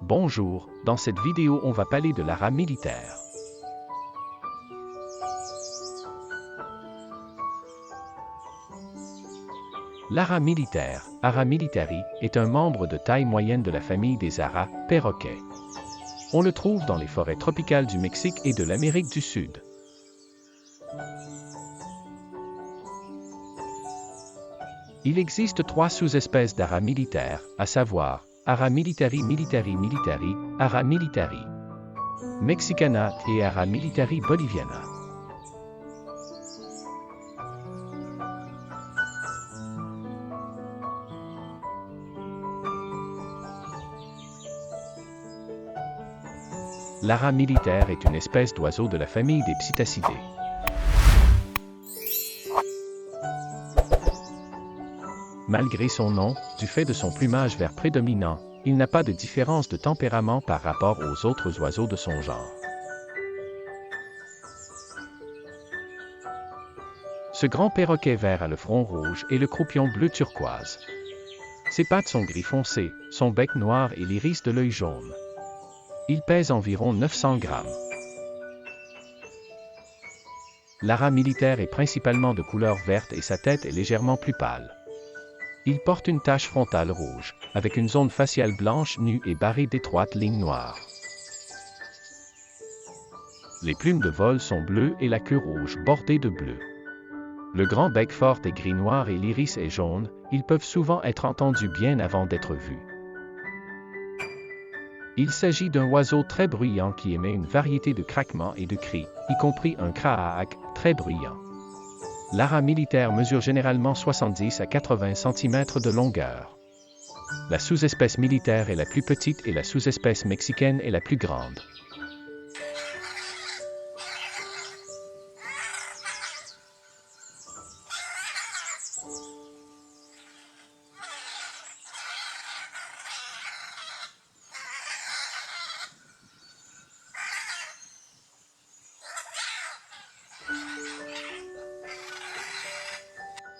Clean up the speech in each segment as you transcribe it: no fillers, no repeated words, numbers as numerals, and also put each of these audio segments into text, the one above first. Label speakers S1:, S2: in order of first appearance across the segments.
S1: Bonjour, dans cette vidéo on va parler de l'ara militaire. L'ara militaire, Ara militari, est un membre de taille moyenne de la famille des aras, perroquets. On le trouve dans les forêts tropicales du Mexique et de l'Amérique du Sud. Il existe trois sous-espèces d'ara militaire, à savoir Ara militari militari militari, Ara militari mexicana et Ara militari boliviana. L'ara militaire est une espèce d'oiseau de la famille des Psittacidés. Malgré son nom, du fait de son plumage vert prédominant, il n'a pas de différence de tempérament par rapport aux autres oiseaux de son genre. Ce grand perroquet vert a le front rouge et le croupion bleu turquoise. Ses pattes sont gris foncé, son bec noir et l'iris de l'œil jaune. Il pèse environ 900 grammes. L'ara militaire est principalement de couleur verte et sa tête est légèrement plus pâle. Il porte une tache frontale rouge, avec une zone faciale blanche nue et barrée d'étroites lignes noires. Les plumes de vol sont bleues et la queue rouge bordée de bleu. Le grand bec fort est gris-noir et l'iris est jaune, ils peuvent souvent être entendus bien avant d'être vus. Il s'agit d'un oiseau très bruyant qui émet une variété de craquements et de cris, y compris un kraak très bruyant. L'ara militaire mesure généralement 70 à 80 cm de longueur. La sous-espèce militaire est la plus petite et la sous-espèce mexicaine est la plus grande.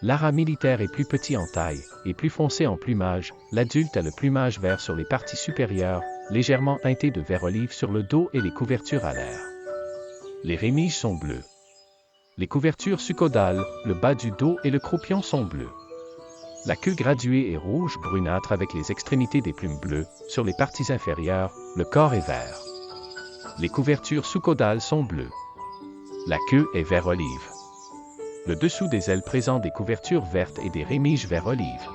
S1: L'ara militaire est plus petit en taille et plus foncé en plumage. L'adulte a le plumage vert sur les parties supérieures, légèrement teinté de vert olive sur le dos et les couvertures alaires. Les rémiges sont bleues. Les couvertures succodales, le bas du dos et le croupion sont bleus. La queue graduée est rouge brunâtre avec les extrémités des plumes bleues. Sur les parties inférieures, le corps est vert. Les couvertures sous-caudales sont bleues. La queue est vert olive. Le dessous des ailes présente des couvertures vertes et des rémiges vert olive.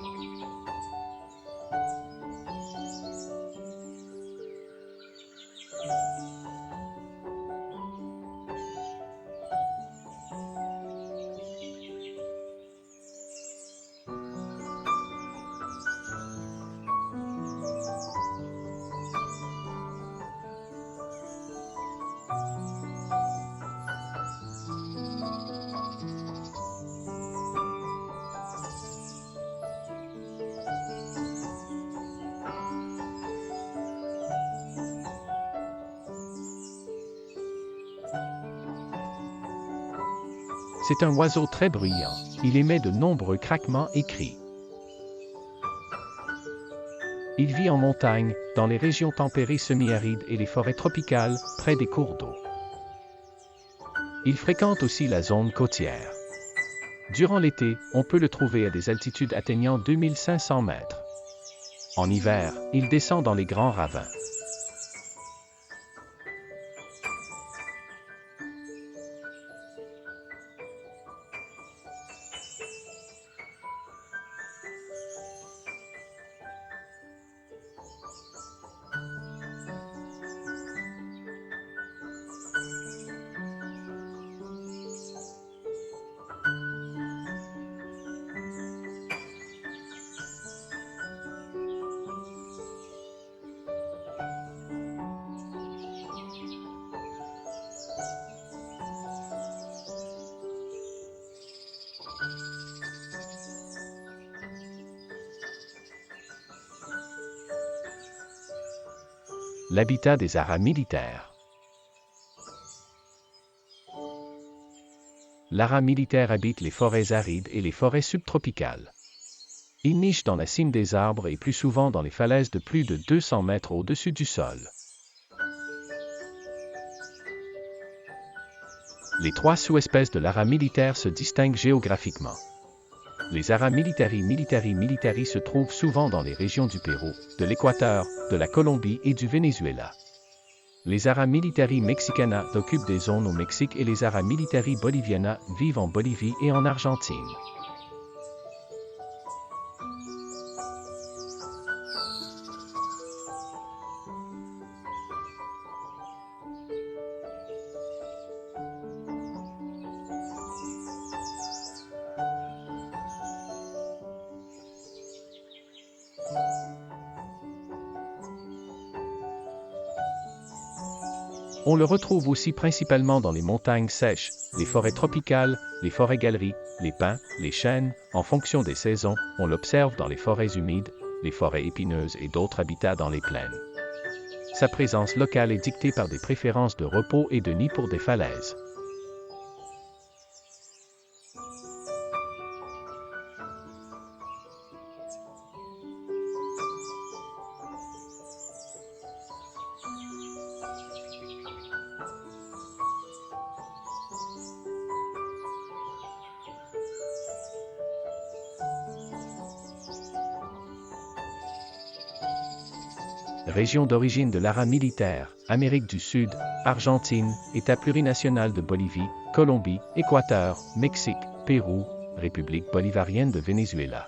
S1: C'est un oiseau très bruyant. Il émet de nombreux craquements et cris. Il vit en montagne, dans les régions tempérées semi-arides et les forêts tropicales, près des cours d'eau. Il fréquente aussi la zone côtière. Durant l'été, on peut le trouver à des altitudes atteignant 2500 mètres. En hiver, il descend dans les grands ravins. L'habitat des aras militaires. L'ara militaire habite les forêts arides et les forêts subtropicales. Il niche dans la cime des arbres et plus souvent dans les falaises de plus de 200 mètres au-dessus du sol. Les trois sous-espèces de l'Ara militaire se distinguent géographiquement. Les Ara militari se trouvent souvent dans les régions du Pérou, de l'Équateur, de la Colombie et du Venezuela. Les Ara militari mexicana occupent des zones au Mexique et les Ara militari boliviana vivent en Bolivie et en Argentine. On le retrouve aussi principalement dans les montagnes sèches, les forêts tropicales, les forêts galeries, les pins, les chênes, en fonction des saisons, on l'observe dans les forêts humides, les forêts épineuses et d'autres habitats dans les plaines. Sa présence locale est dictée par des préférences de repos et de nid pour des falaises. Région d'origine de l'Ara militaire, Amérique du Sud, Argentine, État plurinational de Bolivie, Colombie, Équateur, Mexique, Pérou, République bolivarienne de Venezuela.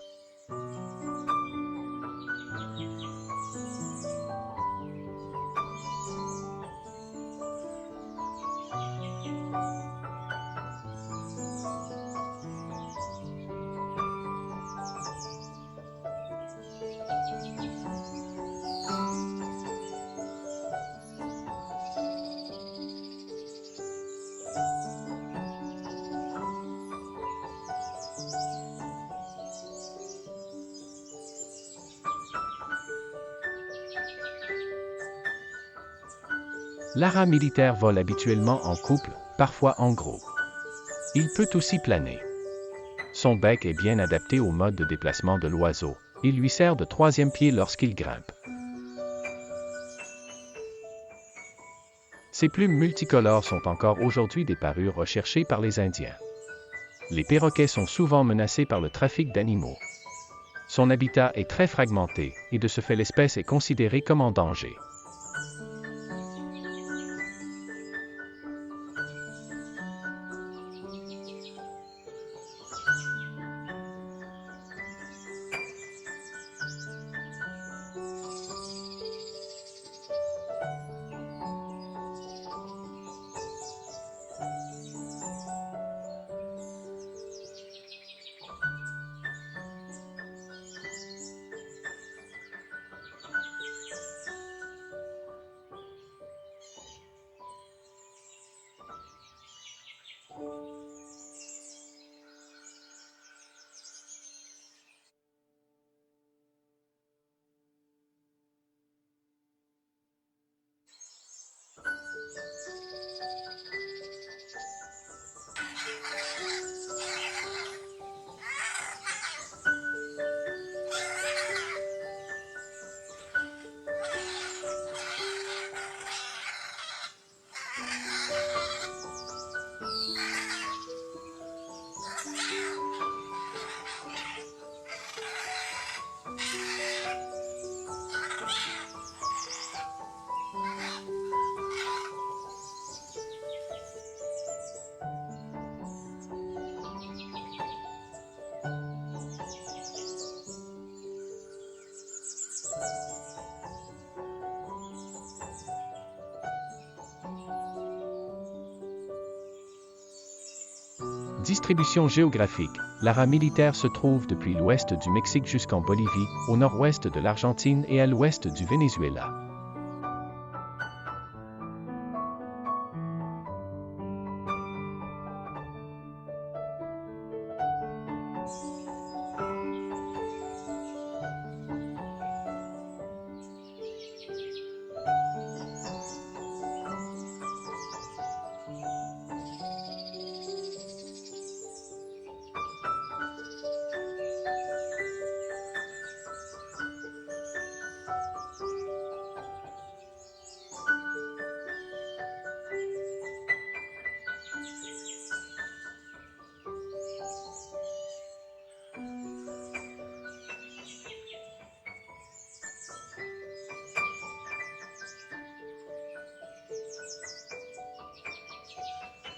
S1: L'Ara militaire vole habituellement en couple, parfois en groupe. Il peut aussi planer. Son bec est bien adapté au mode de déplacement de l'oiseau. Il lui sert de troisième pied lorsqu'il grimpe. Ses plumes multicolores sont encore aujourd'hui des parures recherchées par les Indiens. Les perroquets sont souvent menacés par le trafic d'animaux. Son habitat est très fragmenté, et de ce fait l'espèce est considérée comme en danger. Distribution géographique. L'Ara militaire se trouve depuis l'ouest du Mexique jusqu'en Bolivie, au nord-ouest de l'Argentine et à l'ouest du Venezuela.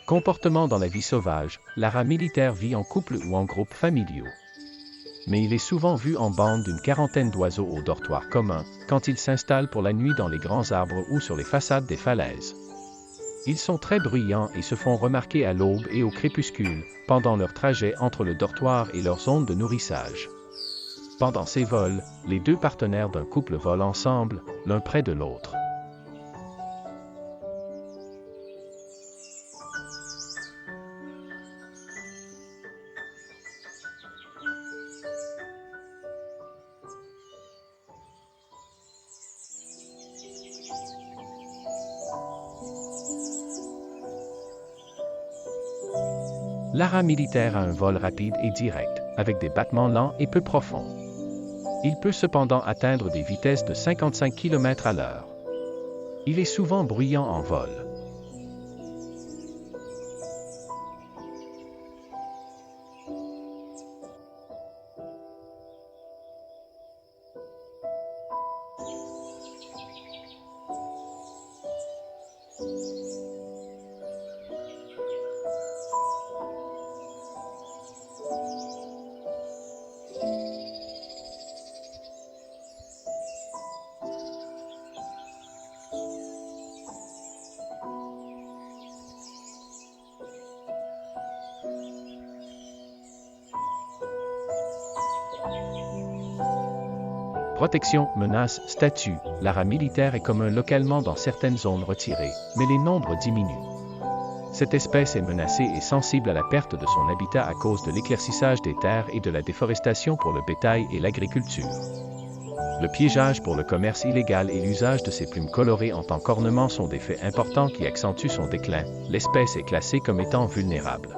S1: Comportement dans la vie sauvage, l'ara militaire vit en couple ou en groupes familiaux. Mais il est souvent vu en bande d'une quarantaine d'oiseaux au dortoir commun, quand ils s'installent pour la nuit dans les grands arbres ou sur les façades des falaises. Ils sont très bruyants et se font remarquer à l'aube et au crépuscule, pendant leur trajet entre le dortoir et leur zone de nourrissage. Pendant ces vols, les deux partenaires d'un couple volent ensemble, l'un près de l'autre. L'ara militaire a un vol rapide et direct, avec des battements lents et peu profonds. Il peut cependant atteindre des vitesses de 55 km/h. Il est souvent bruyant en vol. Protection, menace, statut. L'ara militaire est commun localement dans certaines zones retirées, mais les nombres diminuent. Cette espèce est menacée et sensible à la perte de son habitat à cause de l'éclaircissage des terres et de la déforestation pour le bétail et l'agriculture. Le piégeage pour le commerce illégal et l'usage de ses plumes colorées en tant qu'ornement sont des faits importants qui accentuent son déclin. L'espèce est classée comme étant vulnérable.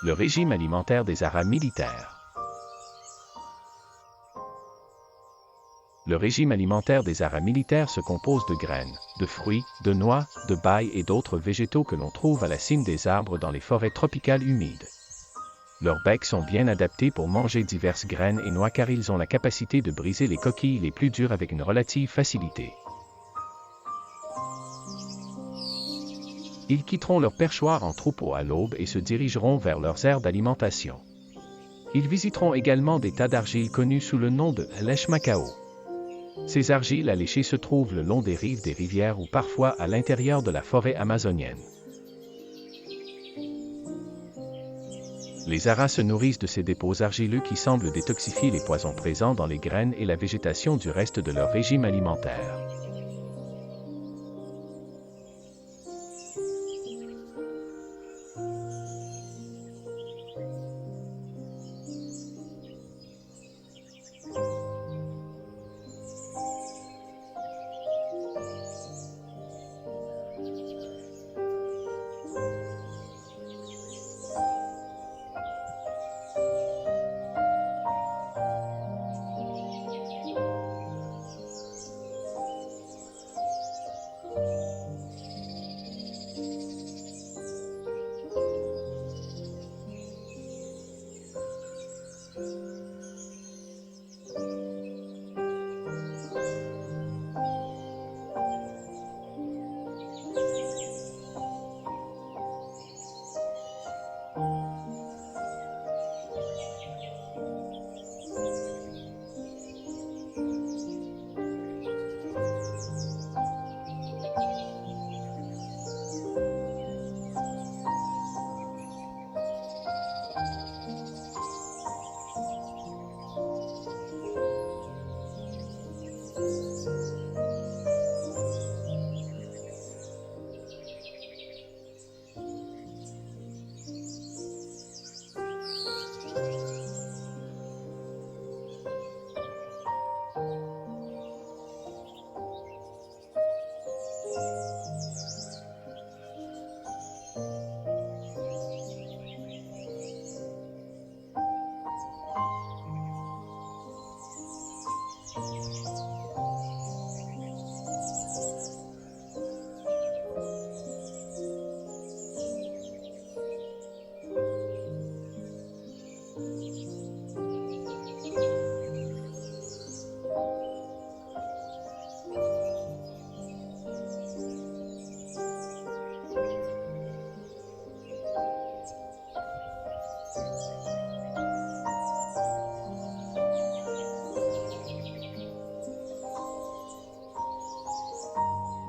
S1: Le régime alimentaire des aras militaires. Le régime alimentaire des aras militaires se compose de graines, de fruits, de noix, de baies et d'autres végétaux que l'on trouve à la cime des arbres dans les forêts tropicales humides. Leurs becs sont bien adaptés pour manger diverses graines et noix car ils ont la capacité de briser les coquilles les plus dures avec une relative facilité. Ils quitteront leur perchoir en troupeau à l'aube et se dirigeront vers leurs aires d'alimentation. Ils visiteront également des tas d'argiles connus sous le nom de lèche-macao. Ces argiles alléchées se trouvent le long des rives des rivières ou parfois à l'intérieur de la forêt amazonienne. Les aras se nourrissent de ces dépôts argileux qui semblent détoxifier les poisons présents dans les graines et la végétation du reste de leur régime alimentaire.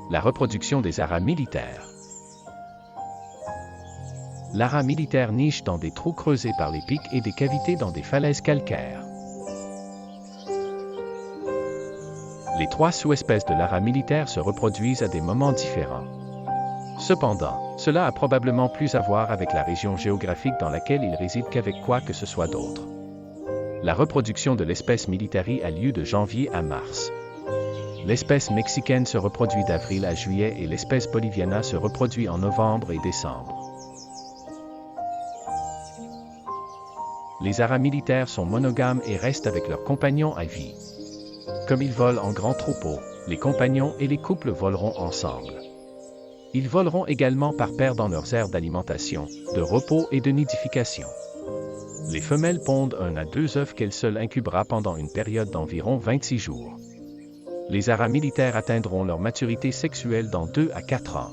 S1: La reproduction des haras militaires. L'hara militaire niche dans des trous creusés par les pics et des cavités dans des falaises calcaires. Les 3 sous-espèces de l'hara militaire se reproduisent à des moments différents. Cependant, cela a probablement plus à voir avec la région géographique dans laquelle il réside qu'avec quoi que ce soit d'autre. La reproduction de l'espèce militari a lieu de janvier à mars. L'espèce mexicaine se reproduit d'avril à juillet et l'espèce boliviana se reproduit en novembre et décembre. Les haras militaires sont monogames et restent avec leurs compagnons à vie. Comme ils volent en grands troupeaux, les compagnons et les couples voleront ensemble. Ils voleront également par paires dans leurs aires d'alimentation, de repos et de nidification. Les femelles pondent 1 à 2 œufs qu'elles seules incubera pendant une période d'environ 26 jours. Les haras militaires atteindront leur maturité sexuelle dans 2 à 4 ans.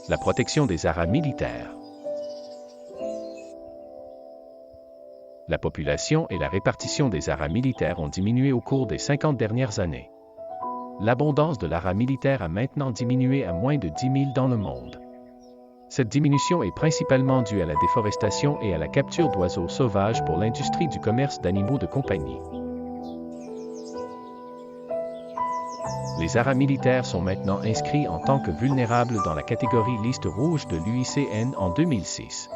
S1: La protection des haras militaires. La population et la répartition des haras militaires ont diminué au cours des 50 dernières années. L'abondance de l'hara militaire a maintenant diminué à moins de 10 000 dans le monde. Cette diminution est principalement due à la déforestation et à la capture d'oiseaux sauvages pour l'industrie du commerce d'animaux de compagnie. Les haras militaires sont maintenant inscrits en tant que vulnérables dans la catégorie liste rouge de l'UICN en 2006.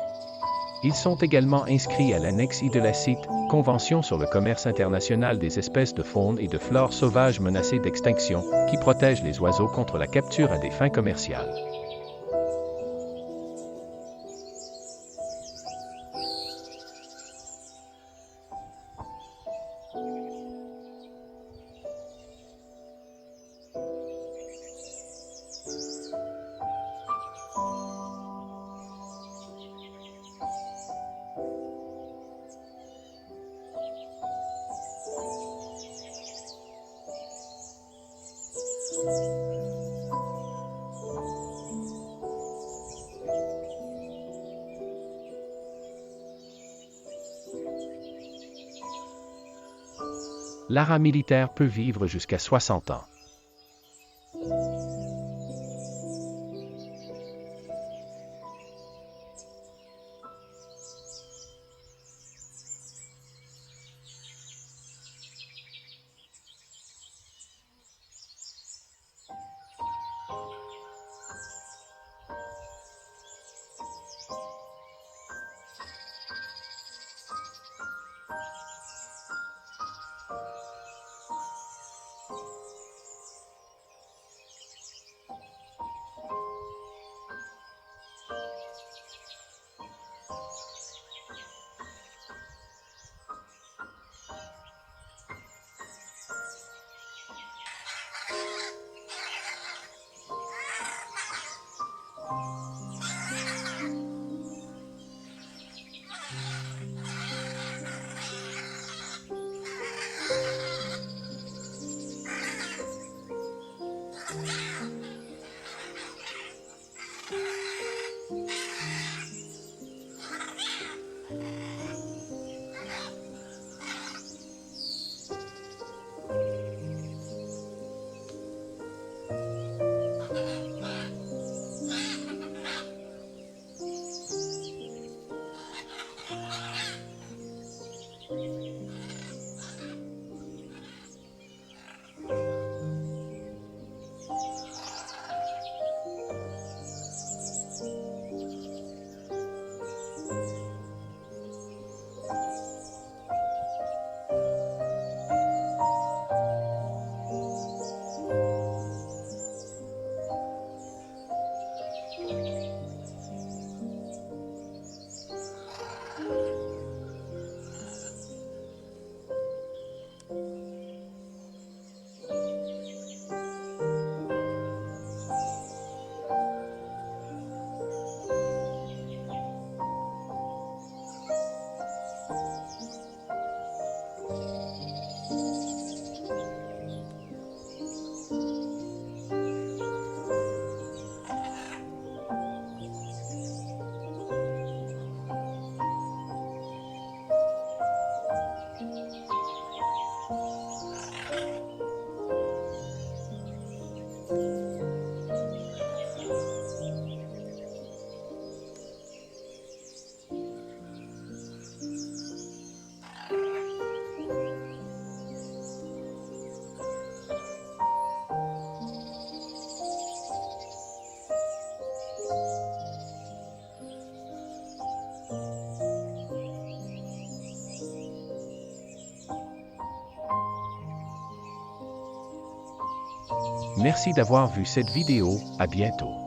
S1: Ils sont également inscrits à l'annexe I de la CITE, Convention sur le commerce international des espèces de faune et de flore sauvages menacées d'extinction, qui protège les oiseaux contre la capture à des fins commerciales. L'hara militaire peut vivre jusqu'à 60 ans. Merci d'avoir vu cette vidéo, à bientôt.